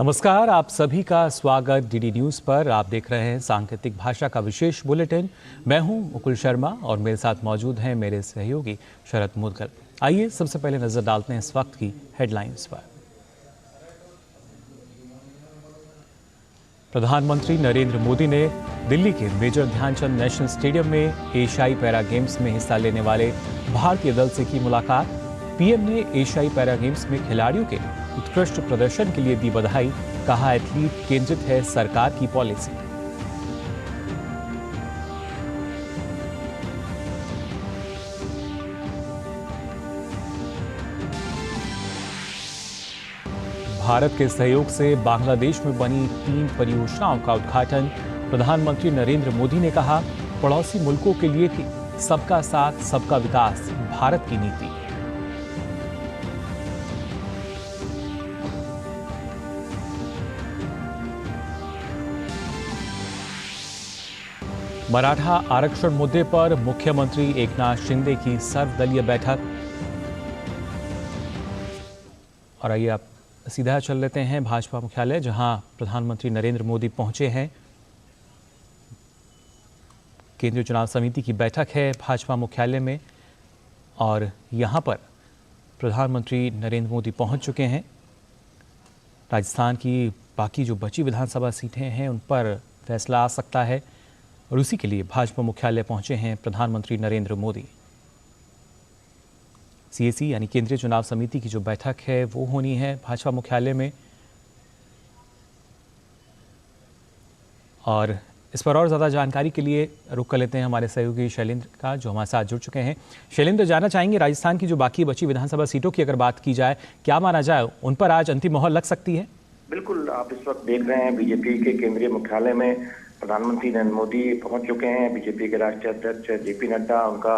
नमस्कार, आप सभी का स्वागत डीडी न्यूज़ पर। आप देख रहे हैं सांकेतिक भाषा का विशेष बुलेटिन। मैं हूं मुकुल शर्मा और मेरे साथ मौजूद हैं मेरे सहयोगी शरद मुदगल। आइए सबसे पहले नजर डालते हैं इस वक्त की हेडलाइंस पर। प्रधानमंत्री नरेंद्र मोदी ने दिल्ली के मेजर ध्यानचंद नेशनल स्टेडियम में एशियाई पैरा गेम्स में हिस्सा लेने वाले भारतीय दल से की मुलाकात। पीएम ने एशियाई पैरा गेम्स में खिलाड़ियों के उत्कृष्ट प्रदर्शन के लिए दी बधाई। कहा, एथलीट केंद्रित है सरकार की पॉलिसी। भारत के सहयोग से बांग्लादेश में बनी 3 परियोजनाओं का उद्घाटन। प्रधानमंत्री नरेंद्र मोदी ने कहा, पड़ोसी मुल्कों के लिए सबका साथ सबका विकास भारत की नीति। मराठा आरक्षण मुद्दे पर मुख्यमंत्री एकनाथ शिंदे की सर्वदलीय बैठक। और आइए आप सीधा चल लेते हैं भाजपा मुख्यालय, जहां प्रधानमंत्री नरेंद्र मोदी पहुंचे हैं। केंद्रीय चुनाव समिति की बैठक है भाजपा मुख्यालय में और यहां पर प्रधानमंत्री नरेंद्र मोदी पहुंच चुके हैं। राजस्थान की बाकी जो बची विधानसभा सीटें हैं उन पर फैसला आ सकता है और उसी के लिए भाजपा मुख्यालय पहुंचे हैं प्रधानमंत्री नरेंद्र मोदी। सीएसी यानी केंद्रीय चुनाव समिति की जो बैठक है वो होनी है भाजपा मुख्यालय में। और इस पर और ज़्यादा जानकारी के लिए रुख कर लेते हैं हमारे सहयोगी शैलेंद्र का, जो हमारे साथ जुड़ चुके हैं। शैलेंद्र, जानना चाहेंगे राजस्थान की जो बाकी बची विधानसभा सीटों की अगर बात की जाए, क्या माना जाए उन पर आज अंतिम मोहर लग सकती है? बिल्कुल, आप इस वक्त देख रहे हैं बीजेपी के केंद्रीय मुख्यालय में प्रधानमंत्री नरेंद्र मोदी पहुंच चुके हैं। बीजेपी के राष्ट्रीय अध्यक्ष जेपी नड्डा उनका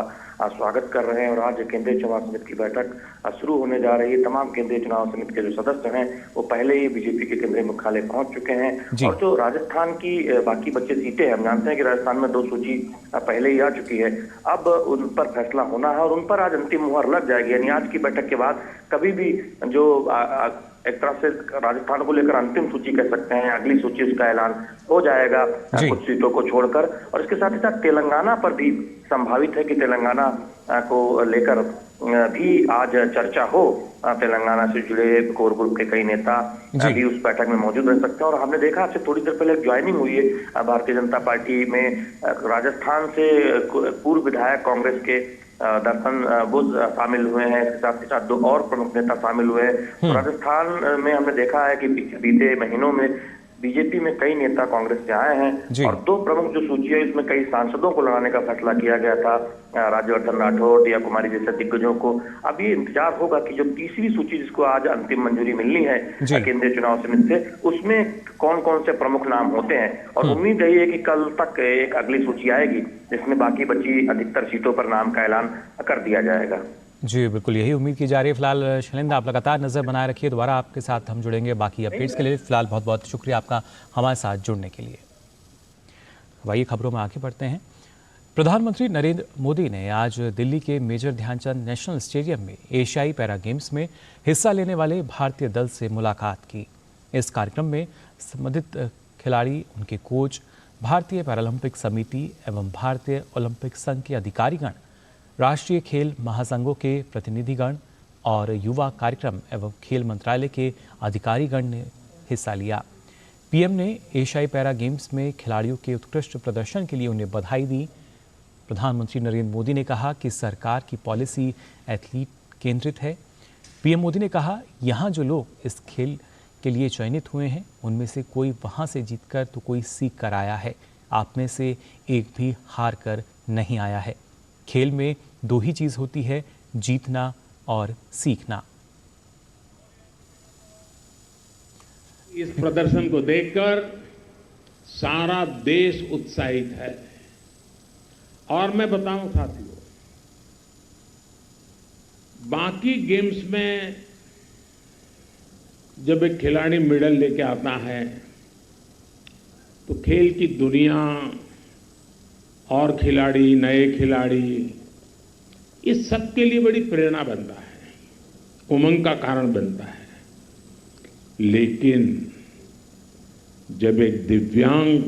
स्वागत कर रहे हैं और आज केंद्रीय चुनाव समिति की बैठक शुरू होने जा रही है। तमाम केंद्रीय चुनाव समिति के जो सदस्य हैं वो पहले ही बीजेपी के केंद्रीय मुख्यालय पहुंच चुके हैं। और जो राजस्थान की बाकी बची सीटें, हम जानते हैं कि राजस्थान में 2 सूची पहले ही आ चुकी है। अब उन पर फैसला होना है और उन पर आज अंतिम मुहर लग जाएगी। यानी आज की बैठक के बाद कभी भी जो एक तरह से राजस्थान को लेकर अंतिम सूची कह सकते हैं, अगली सूची उसका ऐलान हो जाएगा कुछ सीटों को छोड़कर। और इसके साथ ही साथ तेलंगाना पर भी संभावित है कि तेलंगाना को लेकर भी आज चर्चा हो। तेलंगाना से जुड़े कोर ग्रुप के कई नेता भी उस बैठक में मौजूद रह सकते हैं। और हमने देखा आपसे थोड़ी देर पहले ज्वाइनिंग हुई है भारतीय जनता पार्टी में। राजस्थान से पूर्व विधायक कांग्रेस के दर्शन बुद्ध शामिल हुए हैं। इसके साथ ही साथ 2 और प्रमुख नेता शामिल हुए हैं। राजस्थान में हमने देखा है कि बीते महीनों में बीजेपी में कई नेता कांग्रेस से आए हैं और 2 प्रमुख जो सूची है इसमें कई सांसदों को लड़ाने का फैसला किया गया था, राज्यवर्धन राठौड़ या कुमारी जैसे दिग्गजों को। अब ये इंतजार होगा कि जो तीसरी सूची जिसको आज अंतिम मंजूरी मिलनी है केंद्रीय चुनाव समिति से, उसमें कौन कौन से प्रमुख नाम होते हैं। और उम्मीद यही है कि कल तक एक अगली सूची आएगी जिसमें बाकी बची अधिकतर सीटों पर नाम का ऐलान कर दिया जाएगा। जी बिल्कुल, यही उम्मीद की जा रही है। फिलहाल शैलेंद्र, आप लगातार नजर बनाए रखिए, दोबारा आपके साथ हम जुड़ेंगे बाकी अपडेट्स के लिए। फिलहाल बहुत बहुत शुक्रिया आपका हमारे साथ जुड़ने के लिए। आइए खबरों में आगे बढ़ते हैं। प्रधानमंत्री नरेंद्र मोदी ने आज दिल्ली के मेजर ध्यानचंद नेशनल स्टेडियम में एशियाई पैरा गेम्स में हिस्सा लेने वाले भारतीय दल से मुलाकात की। इस कार्यक्रम में संबंधित खिलाड़ी, उनके कोच, भारतीय पैरालंपिक समिति एवं भारतीय ओलंपिक संघ के अधिकारीगण, राष्ट्रीय खेल महासंघों के प्रतिनिधिगण और युवा कार्यक्रम एवं खेल मंत्रालय के अधिकारीगण ने हिस्सा लिया। पीएम ने एशियाई पैरा गेम्स में खिलाड़ियों के उत्कृष्ट प्रदर्शन के लिए उन्हें बधाई दी। प्रधानमंत्री नरेंद्र मोदी ने कहा कि सरकार की पॉलिसी एथलीट केंद्रित है। पीएम मोदी ने कहा, यहाँ जो लोग इस खेल के लिए चयनित हुए हैं उनमें से कोई वहाँ से जीतकर तो कोई सीख कर आया है। आप में से एक भी हार कर नहीं आया है। खेल में 2 ही चीज होती है, जीतना और सीखना। इस प्रदर्शन को देखकर सारा देश उत्साहित है। और मैं बताऊं साथियों, बाकी गेम्स में जब एक खिलाड़ी मेडल लेके आता है तो खेल की दुनिया और खिलाड़ी, नए खिलाड़ी, इस सब के लिए बड़ी प्रेरणा बनता है, उमंग का कारण बनता है। लेकिन जब एक दिव्यांग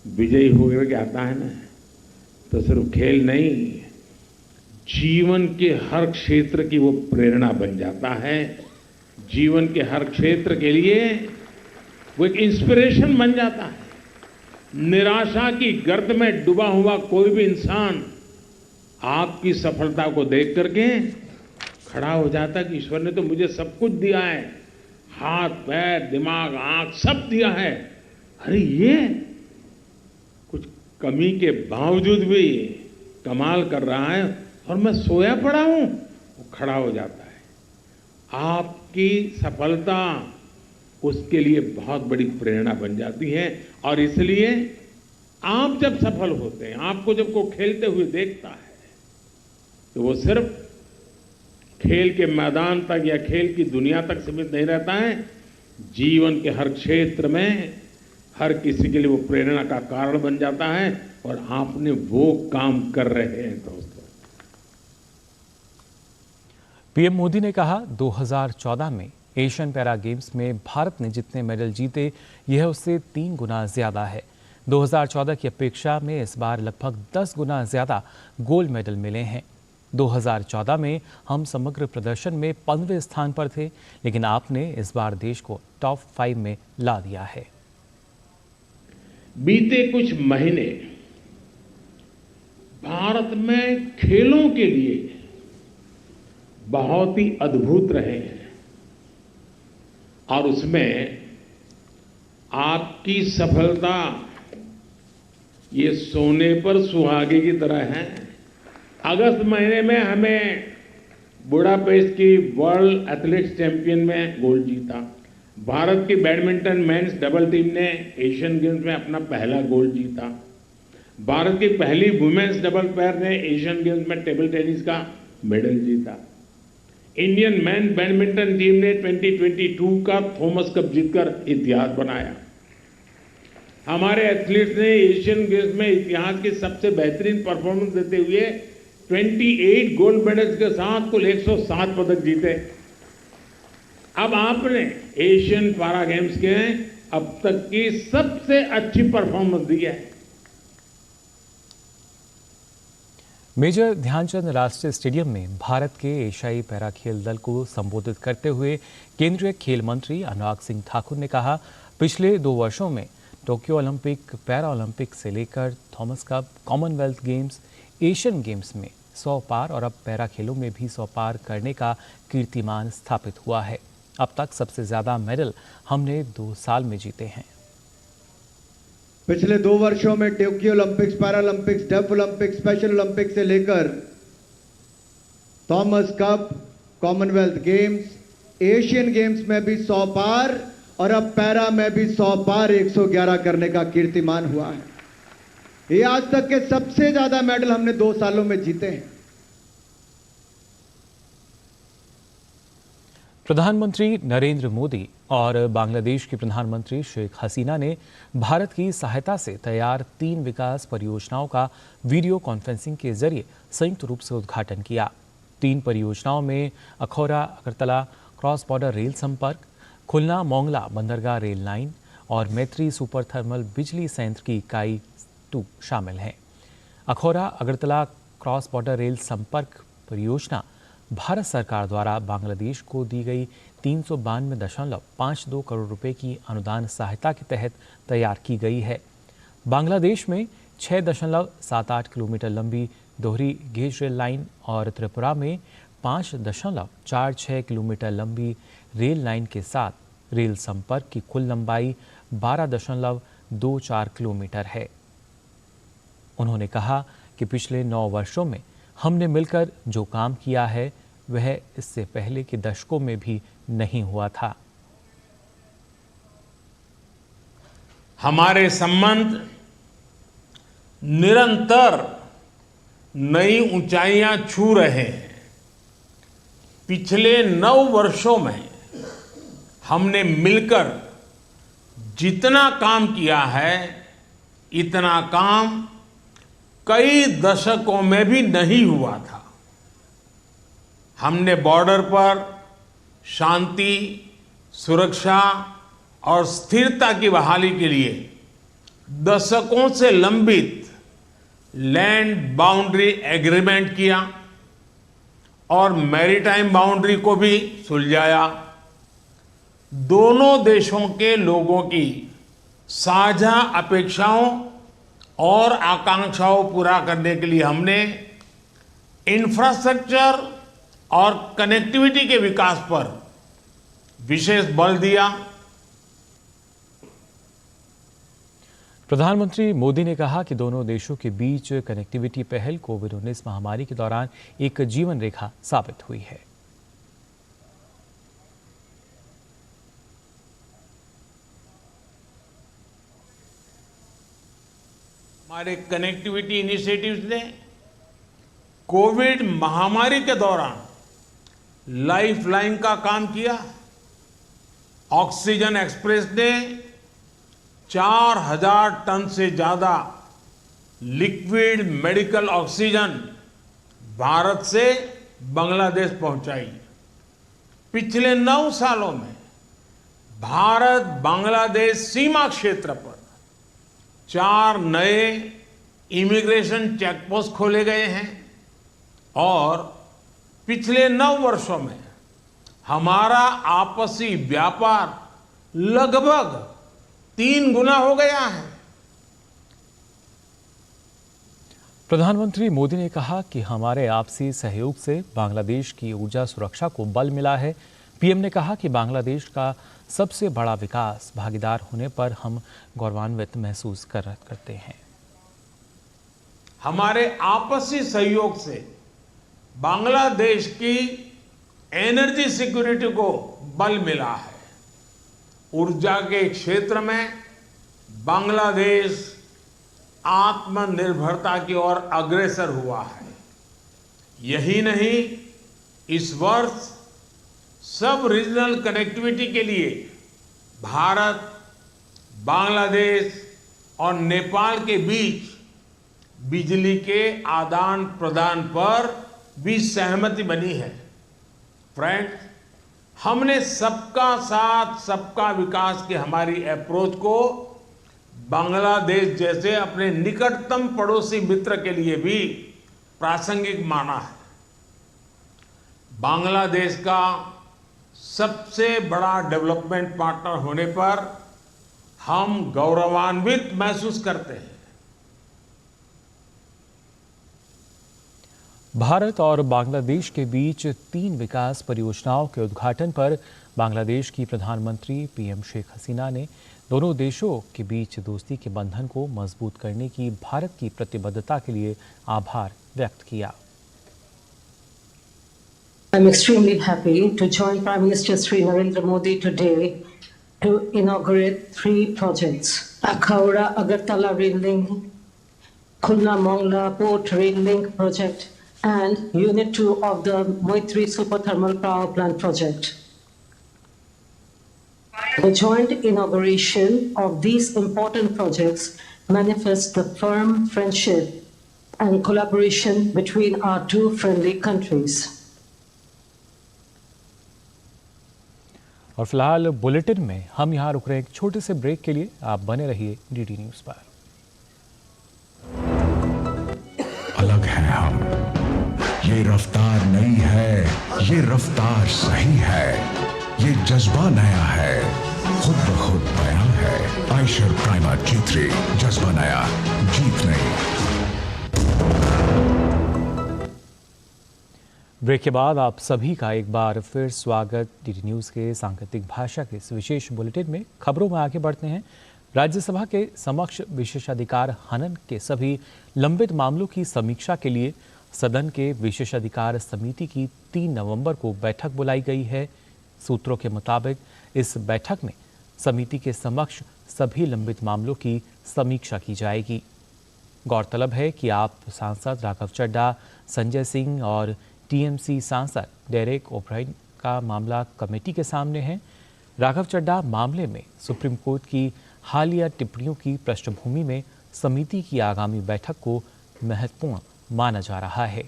विजयी होकर के आता है ना, तो सिर्फ खेल नहीं, जीवन के हर क्षेत्र की वो प्रेरणा बन जाता है। जीवन के हर क्षेत्र के लिए वो एक इंस्पिरेशन बन जाता है। निराशा की गर्त में डूबा हुआ कोई भी इंसान आपकी सफलता को देख करके खड़ा हो जाता है कि ईश्वर ने तो मुझे सब कुछ दिया है, हाथ पैर दिमाग आंख सब दिया है, अरे ये कुछ कमी के बावजूद भी कमाल कर रहा है और मैं सोया पड़ा हूं, वो खड़ा हो जाता है। आपकी सफलता उसके लिए बहुत बड़ी प्रेरणा बन जाती है। और इसलिए आप जब सफल होते हैं, आपको जब कोई खेलते हुए देखता है, तो वो सिर्फ खेल के मैदान तक या खेल की दुनिया तक सीमित नहीं रहता है, जीवन के हर क्षेत्र में हर किसी के लिए वो प्रेरणा का कारण बन जाता है। और आपने वो काम कर रहे हैं दोस्तों। पीएम मोदी ने कहा 2014 में एशियन पैरा गेम्स में भारत ने जितने मेडल जीते, यह उससे 3 गुना ज्यादा है। 2014 की अपेक्षा में इस बार लगभग 10 गुना ज्यादा गोल्ड मेडल मिले हैं। 2014 में हम समग्र प्रदर्शन में 15वें स्थान पर थे, लेकिन आपने इस बार देश को टॉप 5 में ला दिया है। बीते कुछ महीने भारत में खेलों के लिए बहुत ही अद्भुत रहे हैं और उसमें आपकी सफलता ये सोने पर सुहागे की तरह है। अगस्त महीने में हमें बुडापेस्ट की वर्ल्ड एथलेटिक्स चैंपियन में गोल्ड जीता। भारत की बैडमिंटन मेंस डबल टीम ने एशियन गेम्स में अपना पहला गोल्ड जीता। भारत की पहली वुमेन्स डबल पेयर ने एशियन गेम्स में टेबल टेनिस का मेडल जीता। इंडियन मेन बैडमिंटन टीम ने 2022 का थॉमस कप जीतकर इतिहास बनाया। हमारे एथलीट्स ने एशियन गेम्स में इतिहास की सबसे बेहतरीन परफॉर्मेंस देते हुए 28 गोल्ड मेडल्स के साथ कुल 107 पदक जीते। अब आपने एशियन पैरा गेम्स के अब तक की सबसे अच्छी परफॉर्मेंस दी है। मेजर ध्यानचंद राष्ट्रीय स्टेडियम में भारत के एशियाई पैरा खेल दल को संबोधित करते हुए केंद्रीय खेल मंत्री अनुराग सिंह ठाकुर ने कहा, पिछले 2 वर्षों में टोक्यो ओलंपिक, पैरा ओलंपिक से लेकर Thomas cup, Commonwealth games, Asian games में 100 पार और अब पैरा खेलों में भी 100 पार करने का कीर्तिमान स्थापित हुआ है। अब तक सबसे ज्यादा मेडल हमने 2 साल में जीते हैं। पिछले 2 वर्षों में Tokyo Olympics, Paralympics, deaf Olympics, special Olympics से लेकर Thomas cup, Commonwealth games, Asian games में भी 100 पार और अब पैरा में भी 100 पार 111 करने का कीर्तिमान हुआ है। ये आज तक के सबसे ज्यादा मेडल हमने 2 सालों में जीते हैं। प्रधानमंत्री नरेंद्र मोदी और बांग्लादेश की प्रधानमंत्री शेख हसीना ने भारत की सहायता से तैयार 3 विकास परियोजनाओं का वीडियो कॉन्फ्रेंसिंग के जरिए संयुक्त रूप से उद्घाटन किया। 3 परियोजनाओं में Akhaura Agartala cross border rail संपर्क, खुलना मोंगला बंदरगाह रेल लाइन और मैत्री सुपर थर्मल बिजली संयंत्र की इकाई 2 शामिल हैं। Akhaura Agartala cross border rail संपर्क परियोजना भारत सरकार द्वारा बांग्लादेश को दी गई 392.52 करोड़ रुपए की अनुदान सहायता के तहत तैयार की गई है। बांग्लादेश में 6.78 किलोमीटर लंबी दोहरी गेज रेल लाइन और त्रिपुरा में 5.46 किलोमीटर लंबी रेल लाइन के साथ रेल संपर्क की कुल लंबाई 12.24 किलोमीटर है। उन्होंने कहा कि पिछले 9 वर्षों में हमने मिलकर जो काम किया है वह इससे पहले के दशकों में भी नहीं हुआ था। हमारे संबंध निरंतर नई ऊंचाइयां छू रहे हैं। पिछले 9 वर्षों में हमने मिलकर जितना काम किया है, इतना काम कई दशकों में भी नहीं हुआ था। हमने बॉर्डर पर शांति, सुरक्षा और स्थिरता की बहाली के लिए दशकों से लंबित लैंड बाउंड्री एग्रीमेंट किया और मैरीटाइम बाउंड्री को भी सुलझाया। दोनों देशों के लोगों की साझा अपेक्षाओं और आकांक्षाओं पूरा करने के लिए हमने इंफ्रास्ट्रक्चर और कनेक्टिविटी के विकास पर विशेष बल दिया। प्रधानमंत्री मोदी ने कहा कि दोनों देशों के बीच कनेक्टिविटी पहल कोविड-19 महामारी के दौरान एक जीवन रेखा साबित हुई है। हमारे कनेक्टिविटी इनिशिएटिव्स ने कोविड महामारी के दौरान लाइफलाइन का काम किया। ऑक्सीजन एक्सप्रेस ने 4000 टन से ज्यादा लिक्विड मेडिकल ऑक्सीजन भारत से बांग्लादेश पहुंचाई। पिछले 9 सालों में भारत बांग्लादेश सीमा क्षेत्र पर 4 नए इमिग्रेशन चेकपोस्ट खोले गए हैं और पिछले 9 वर्षों में हमारा आपसी व्यापार लगभग 3 गुना हो गया है। प्रधानमंत्री मोदी ने कहा कि हमारे आपसी सहयोग से बांग्लादेश की ऊर्जा सुरक्षा को बल मिला है। पीएम ने कहा कि बांग्लादेश का सबसे बड़ा विकास भागीदार होने पर हम गौरवान्वित महसूस करते हैं। हमारे आपसी सहयोग से बांग्लादेश की एनर्जी सिक्योरिटी को बल मिला है। ऊर्जा के क्षेत्र में बांग्लादेश आत्मनिर्भरता की ओर अग्रसर हुआ है। यही नहीं, इस वर्ष सब रीजनल कनेक्टिविटी के लिए भारत, बांग्लादेश और नेपाल के बीच बिजली के आदान प्रदान पर भी सहमति बनी है। फ्रेंड्स, हमने सबका साथ सबका विकास की हमारी अप्रोच को बांग्लादेश जैसे अपने निकटतम पड़ोसी मित्र के लिए भी प्रासंगिक माना है। बांग्लादेश का सबसे बड़ा डेवलपमेंट पार्टनर होने पर हम गौरवान्वित महसूस करते हैं। भारत और बांग्लादेश के बीच 3 विकास परियोजनाओं के उद्घाटन पर बांग्लादेश की प्रधानमंत्री पीएम शेख हसीना ने दोनों देशों के बीच दोस्ती के बंधन को मजबूत करने की भारत की प्रतिबद्धता के लिए आभार व्यक्त किया। I'm extremely happy to join Prime Minister Sri Narendra Modi today to inaugurate 3 projects: Akhaura-Agartala Rail Link, Khulna-Mongla Port Rail Link Project, and Unit 2 of the Moitri Super Thermal Power Plant Project. The joint inauguration of these important projects manifests the firm friendship and collaboration between our 2 friendly countries. और फिलहाल bulletin में हम यहाँ रुक रहे हैं एक छोटे से ब्रेक के लिए। आप बने रहिए डीडी न्यूज़ पर। अलग है हम, ये रफ्तार नई है, ये रफ्तार सही है, ये जज्बा नया है, खुद ब खुद बयां है। आयशर प्राइमर G3, जज्बा नया, जीत नई। ब्रेक के बाद आप सभी का एक बार फिर स्वागत डीडी न्यूज़ के सांकेतिक भाषा के इस विशेष बुलेटिन में। खबरों में आगे बढ़ते हैं। राज्यसभा के समक्ष विशेषाधिकार हनन के सभी लंबित मामलों की समीक्षा के लिए सदन के विशेषाधिकार समिति की 3 नवंबर को बैठक बुलाई गई है। सूत्रों के मुताबिक इस बैठक में समिति के समक्ष सभी लंबित मामलों की समीक्षा की जाएगी। गौरतलब है कि आप सांसद राघव चड्ढा, संजय सिंह और टीएमसी सांसद डेरेक ओब्रायन का मामला कमेटी के सामने है। राघव चड्ढा मामले में सुप्रीम कोर्ट की हालिया टिप्पणियों की पृष्ठभूमि में समिति की आगामी बैठक को महत्वपूर्ण माना जा रहा है।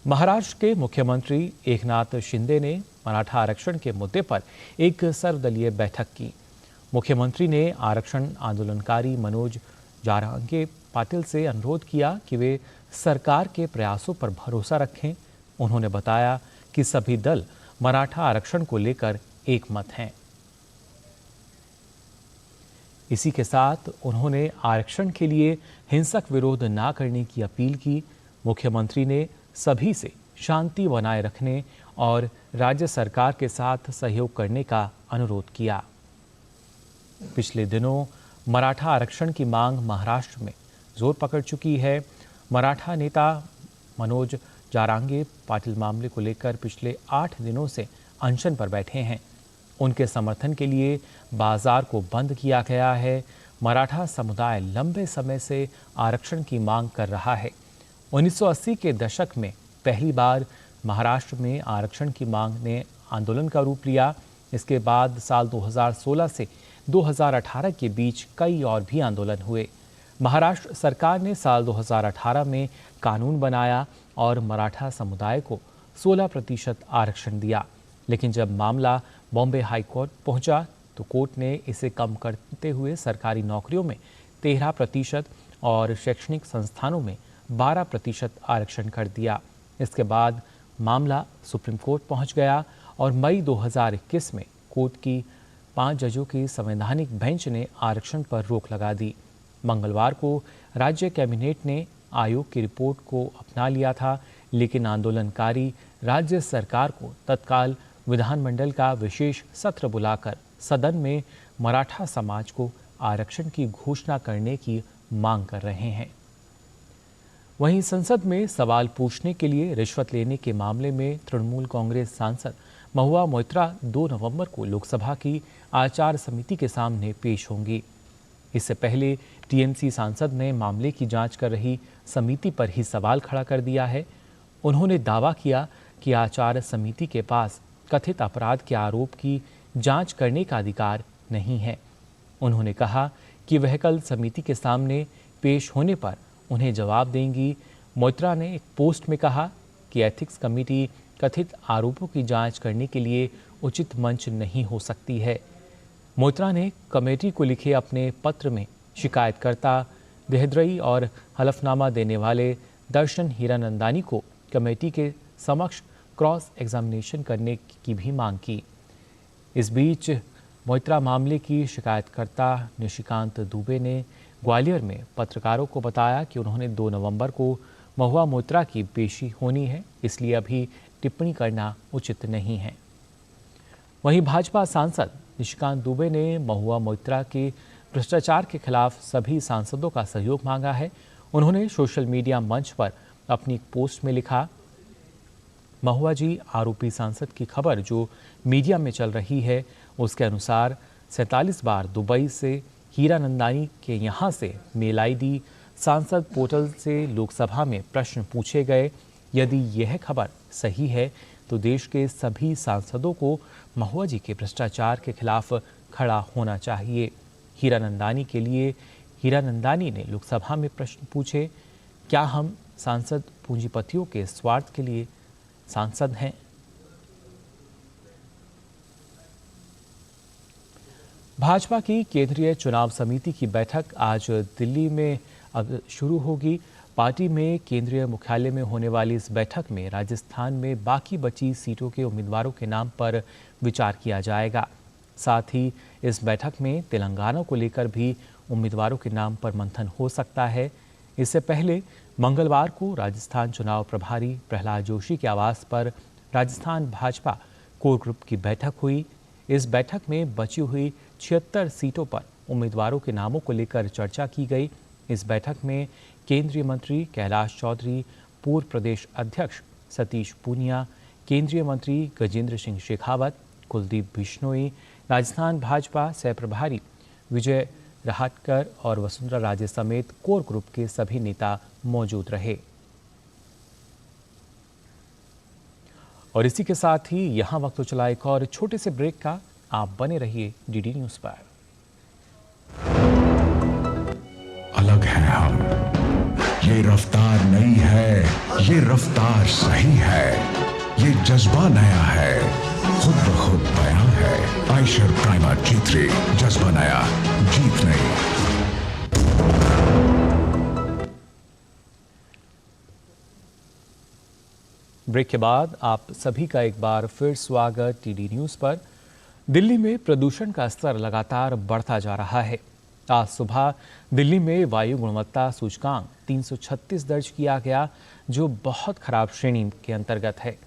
महाराष्ट्र के मुख्यमंत्री एकनाथ शिंदे ने मराठा आरक्षण के मुद्दे पर एक सर्वदलीय बैठक की। मुख्यमंत्री ने आरक्षण आंदोलनकारी मनोज जारंगे पाटिल से अनुरोध किया कि वे सरकार के प्रयासों पर भरोसा रखें। उन्होंने बताया कि सभी दल मराठा आरक्षण को लेकर एकमत हैं। इसी के साथ उन्होंने आरक्षण के लिए हिंसक विरोध न करने की अपील की। मुख्यमंत्री ने सभी से शांति बनाए रखने और राज्य सरकार के साथ सहयोग करने का अनुरोध किया। पिछले दिनों मराठा आरक्षण की मांग महाराष्ट्र में जोर पकड़ चुकी है। मराठा नेता मनोज जारंगे पाटिल मामले को लेकर पिछले 8 दिनों से अनशन पर बैठे हैं। उनके समर्थन के लिए बाजार को बंद किया गया है। मराठा समुदाय लंबे समय से आरक्षण की मांग कर रहा है। 1980 के दशक में पहली बार महाराष्ट्र में आरक्षण की मांग ने आंदोलन का रूप लिया। इसके बाद साल 2016 से 2018 के बीच कई और भी आंदोलन हुए। महाराष्ट्र सरकार ने साल 2018 में कानून बनाया और मराठा समुदाय को 16% आरक्षण दिया, लेकिन जब मामला बॉम्बे हाई कोर्ट पहुंचा तो कोर्ट ने इसे कम करते हुए सरकारी नौकरियों में 13% और शैक्षणिक संस्थानों में 12% आरक्षण कर दिया। इसके बाद मामला सुप्रीम कोर्ट पहुंच गया और मई 2021 में कोर्ट की 5 जजों की संवैधानिक बेंच ने आरक्षण पर रोक लगा दी। मंगलवार को राज्य कैबिनेट ने आयोग की रिपोर्ट को अपना लिया था, लेकिन आंदोलनकारी राज्य सरकार को तत्काल विधानमंडल का विशेष सत्र बुलाकर सदन में मराठा समाज को आरक्षण की घोषणा करने की मांग कर रहे हैं। वहीं संसद में सवाल पूछने के लिए रिश्वत लेने के मामले में तृणमूल कांग्रेस सांसद महुआ मोइत्रा 2 नवंबर को लोकसभा की आचार समिति के सामने पेश होंगी। इससे पहले टीएमसी सांसद ने मामले की जांच कर रही समिति पर ही सवाल खड़ा कर दिया है। उन्होंने दावा किया कि आचार समिति के पास कथित अपराध के आरोप की जांच करने का अधिकार नहीं है। उन्होंने कहा कि वह कल समिति के सामने पेश होने पर उन्हें जवाब देंगी। मोइत्रा ने एक पोस्ट में कहा कि एथिक्स कमेटी कथित आरोपों की जांच करने के लिए उचित मंच नहीं हो सकती है। मोइत्रा ने कमेटी को लिखे अपने पत्र में शिकायतकर्ता देहद्रई और हलफनामा देने वाले दर्शन हीरानंदानी को कमेटी के समक्ष क्रॉस एग्जामिनेशन करने की भी मांग की। इस बीच मोइत्रा मामले की शिकायतकर्ता निशिकांत दुबे ने ग्वालियर में पत्रकारों को बताया कि उन्होंने 2 नवंबर को महुआ मोइत्रा की पेशी होनी है, इसलिए अभी टिप्पणी करना उचित नहीं है। वहीं भाजपा सांसद निशिकांत दुबे ने महुआ मोइत्रा के भ्रष्टाचार के खिलाफ सभी सांसदों का सहयोग मांगा है। उन्होंने सोशल मीडिया मंच पर अपनी एक पोस्ट में लिखा, महुआ जी आरोपी सांसद की खबर जो मीडिया में चल रही है उसके अनुसार 47 बार दुबई से हीरानंदानी के यहाँ से मेल आईडी सांसद पोर्टल से लोकसभा में प्रश्न पूछे गए। यदि यह खबर सही है तो देश के सभी सांसदों को महुआ जी के भ्रष्टाचार के खिलाफ खड़ा होना चाहिए। हीरानंदानी के लिए हीरानंदानी ने लोकसभा में प्रश्न पूछे, क्या हम सांसद पूंजीपतियों के स्वार्थ के लिए सांसद हैं? भाजपा की केंद्रीय चुनाव समिति की बैठक आज दिल्ली में अब शुरू होगी। पार्टी में केंद्रीय मुख्यालय में होने वाली इस बैठक में राजस्थान में बाकी बची सीटों के उम्मीदवारों के नाम पर विचार किया जाएगा। साथ ही इस बैठक में तेलंगाना को लेकर भी उम्मीदवारों के नाम पर मंथन हो सकता है। इससे पहले मंगलवार को राजस्थान चुनाव प्रभारी प्रहलाद जोशी के आवास पर राजस्थान भाजपा कोर ग्रुप की बैठक हुई। इस बैठक में बची हुई 76 सीटों पर उम्मीदवारों के नामों को लेकर चर्चा की गई। इस बैठक में केंद्रीय मंत्री कैलाश चौधरी, पूर्व प्रदेश अध्यक्ष सतीश पूनिया, केंद्रीय मंत्री गजेंद्र सिंह शेखावत, कुलदीप बिश्नोई, राजस्थान भाजपा सह प्रभारी विजय रहाटकर और वसुंधरा राजे समेत कोर ग्रुप के सभी नेता मौजूद रहे। और इसी के साथ ही यहां वक्त तो चला एक और छोटे से ब्रेक का। आप बने रहिए डीडी न्यूज पर। अलग है हम, ये रफ्तार नई है, ये रफ्तार सही है, ये जज्बा नया है, खुद ब खुद बयां है। आयशर प्राइमर G3, जज्बा नया, जीत नई। ब्रेक के बाद आप सभी का एक बार फिर स्वागत टीडी न्यूज़ पर। दिल्ली में प्रदूषण का स्तर लगातार बढ़ता जा रहा है। आज सुबह दिल्ली में वायु गुणवत्ता सूचकांक 336 दर्ज किया गया, जो बहुत खराब श्रेणी के अंतर्गत है।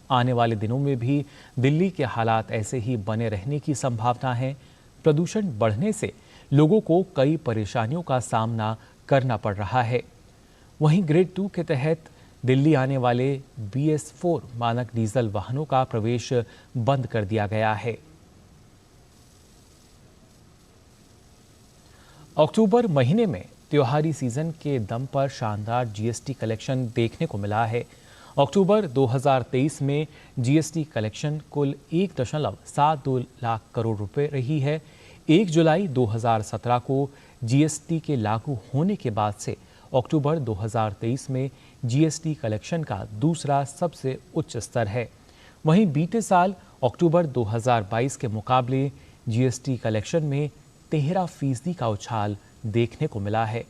आने वाले दिनों में भी दिल्ली के हालात ऐसे ही बने रहने की संभावना है। प्रदूषण बढ़ने से लोगों को कई परेशानियों का सामना करना पड़ रहा है। वहीं ग्रेड 2 के तहत दिल्ली आने वाले BS4 मानक डीजल वाहनों का प्रवेश बंद कर दिया गया है। अक्टूबर महीने में त्योहारी सीजन के दम पर शानदार GST कलेक्शन देखने को मिला है। अक्टूबर 2023 में GST कलेक्शन कुल 1.72 लाख करोड़ रुपए रही है। 1 जुलाई 2017 को GST के लागू होने के बाद से अक्टूबर 2023 में GST कलेक्शन का दूसरा सबसे उच्च स्तर है। वहीं बीते साल अक्टूबर 2022 के मुकाबले GST कलेक्शन में 13% का उछाल देखने को मिला है।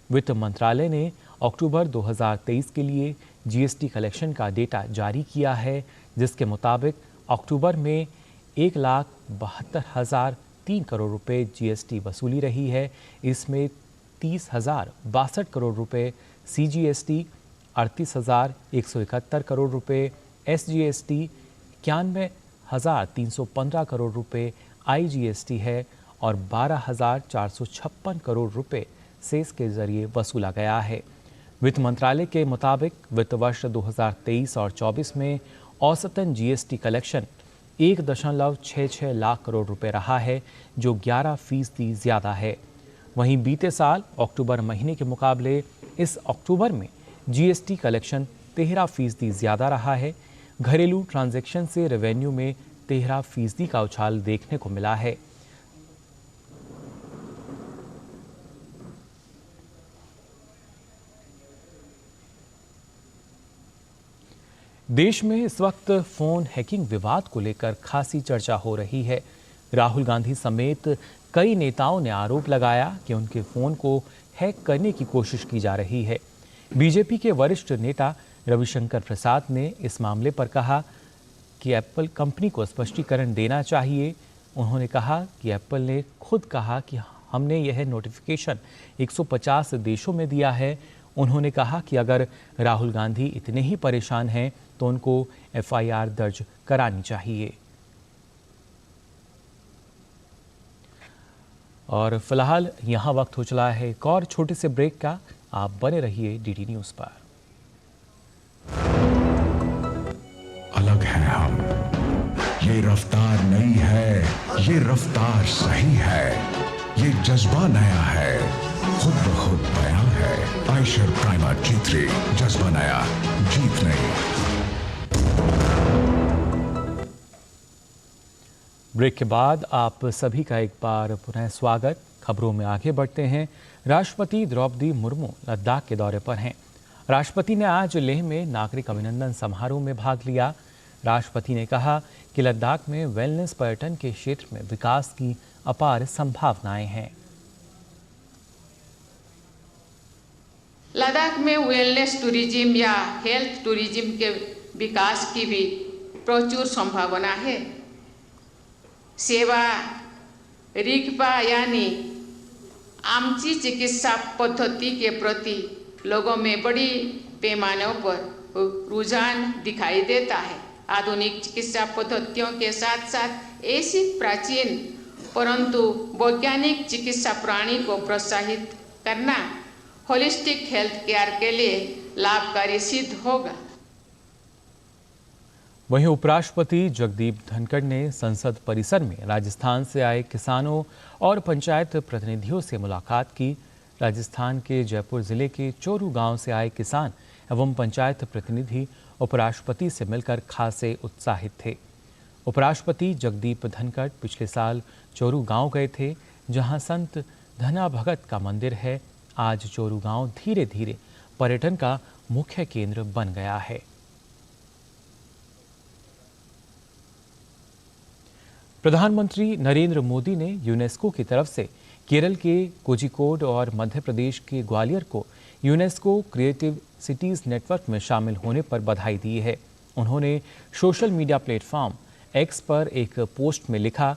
वित्त मंत्रालय ने अक्टूबर 2023 के लिए GST कलेक्शन का डेटा जारी किया है, जिसके मुताबिक अक्टूबर में 1,72,003 करोड़ रुपए GST वसूली रही है। इसमें 30,062 करोड़ रुपए CGST, 38,171 करोड़ रुपए SGST, 91,315 करोड़ रुपए IGST है और 12,456 करोड़ रुपए सेस के जरिए वसूला गया है। वित्त मंत्रालय के मुताबिक वित्त वर्ष 2023 और 24 में औसतन GST कलेक्शन 1.66 लाख करोड़ रुपए रहा है, जो 11% ज्यादा है। वहीं बीते साल अक्टूबर महीने के मुकाबले इस अक्टूबर में GST कलेक्शन 13% ज्यादा रहा है। घरेलू ट्रांजैक्शन से रेवेन्यू में 13% का उछाल देखने को मिला है। देश में इस वक्त फोन हैकिंग विवाद को लेकर खासी चर्चा हो रही है। राहुल गांधी समेत कई नेताओं ने आरोप लगाया कि उनके फोन को हैक करने की कोशिश की जा रही है। बीजेपी के वरिष्ठ नेता रविशंकर प्रसाद ने इस मामले पर कहा कि एप्पल कंपनी को स्पष्टीकरण देना चाहिए। उन्होंने कहा कि एप्पल ने खुद कहा कि हमने यह नोटिफिकेशन 150 देशों में दिया है। उन्होंने कहा कि अगर राहुल गांधी इतने ही परेशान हैं तो उनको FIR दर्ज करानी चाहिए। और फिलहाल यहाँ वक्त हो चला है एक और छोटे से ब्रेक का। आप बने रहिए DD न्यूज़ पर। अलग है हम, ये रफ्तार नई है, ये रफ्तार सही है, ये जज्बा नया है, खुद ब खुद बयां है। आयशर प्राइमर G3, जज्बा नया, जीत नई। ब्रेक के बाद आप सभी का एक बार पुनः स्वागत। खबरों में आगे बढ़ते हैं। राष्ट्रपति द्रौपदी मुर्मू लद्दाख के दौरे पर हैं। राष्ट्रपति ने आज लेह में नागरिक अभिनंदन समारोह में भाग लिया। राष्ट्रपति ने कहा कि लद्दाख में वेलनेस पर्यटन के क्षेत्र में विकास की अपार संभावनाएं हैं। लद्दाख में वेलनेस टूरिज्म या हेल्थ टूरिज्म के विकास की भी प्रचुर संभावना है। सेवा रिगपा यानी आमची चिकित्सा पद्धति के प्रति लोगों में बड़ी पैमानों पर रुझान दिखाई देता है। आधुनिक चिकित्सा पद्धतियों के साथ साथ ऐसी प्राचीन परंतु वैज्ञानिक चिकित्सा प्रणाली को प्रोत्साहित करना होलिस्टिक हेल्थ केयर के लिए लाभकारी सिद्ध होगा। वहीं उपराष्ट्रपति जगदीप धनखड़ ने संसद परिसर में राजस्थान से आए किसानों और पंचायत प्रतिनिधियों से मुलाकात की। राजस्थान के जयपुर जिले के चोरू गांव से आए किसान एवं पंचायत प्रतिनिधि उपराष्ट्रपति से मिलकर खासे उत्साहित थे। उपराष्ट्रपति जगदीप धनखड़ पिछले साल चोरू गांव गए थे, जहां संत धना भगत का मंदिर है। आज चोरू गांव धीरे धीरे पर्यटन का मुख्य केंद्र बन गया है। प्रधानमंत्री नरेंद्र मोदी ने यूनेस्को की तरफ से केरल के कोझिकोड और मध्य प्रदेश के ग्वालियर को यूनेस्को क्रिएटिव सिटीज नेटवर्क में शामिल होने पर बधाई दी है। उन्होंने सोशल मीडिया प्लेटफॉर्म एक्स पर एक पोस्ट में लिखा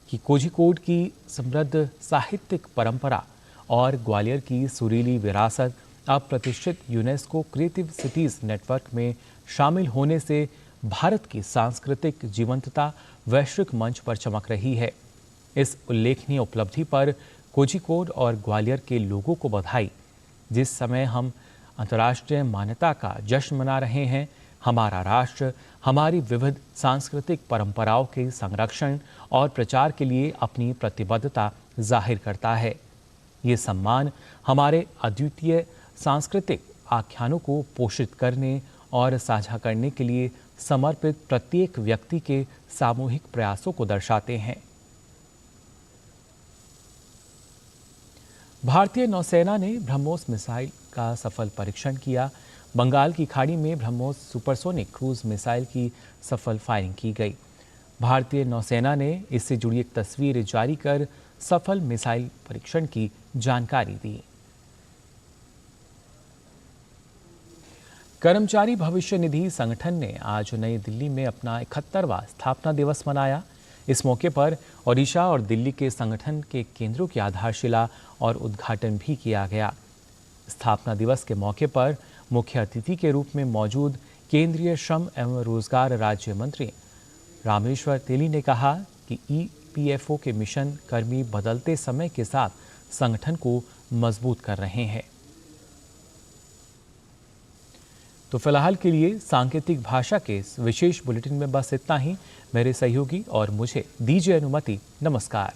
कि कोझिकोड की समृद्ध साहित्यिक परंपरा और ग्वालियर की सुरीली विरासत अब प्रतिष्ठित यूनेस्को क्रिएटिव सिटीज नेटवर्क में शामिल होने से भारत की सांस्कृतिक जीवंतता वैश्विक मंच पर चमक रही है। इस उल्लेखनीय उपलब्धि पर कोझिकोड और ग्वालियर के लोगों को बधाई। जिस समय हम अंतर्राष्ट्रीय मान्यता का जश्न मना रहे हैं, हमारा राष्ट्र हमारी विविध सांस्कृतिक परंपराओं के संरक्षण और प्रचार के लिए अपनी प्रतिबद्धता जाहिर करता है। ये सम्मान हमारे अद्वितीय सांस्कृतिक आख्यानों को पोषित करने और साझा करने के लिए समर्पित प्रत्येक व्यक्ति के सामूहिक प्रयासों को दर्शाते हैं। भारतीय नौसेना ने ब्रह्मोस मिसाइल का सफल परीक्षण किया। बंगाल की खाड़ी में ब्रह्मोस सुपरसोनिक क्रूज मिसाइल की सफल फायरिंग की गई। भारतीय नौसेना ने इससे जुड़ी एक तस्वीर जारी कर सफल मिसाइल परीक्षण की जानकारी दी। कर्मचारी भविष्य निधि संगठन ने आज नई दिल्ली में अपना 71वां स्थापना दिवस मनाया। इस मौके पर ओडिशा और दिल्ली के संगठन के केंद्रों की आधारशिला और उद्घाटन भी किया गया। स्थापना दिवस के मौके पर मुख्य अतिथि के रूप में मौजूद केंद्रीय श्रम एवं रोजगार राज्य मंत्री रामेश्वर तेली ने कहा कि ईपीएफओ के मिशन कर्मी बदलते समय के साथ संगठन को मजबूत कर रहे हैं। तो फिलहाल के लिए सांकेतिक भाषा के इस विशेष बुलेटिन में बस इतना ही। मेरे सहयोगी और मुझे दीजिए अनुमति। नमस्कार।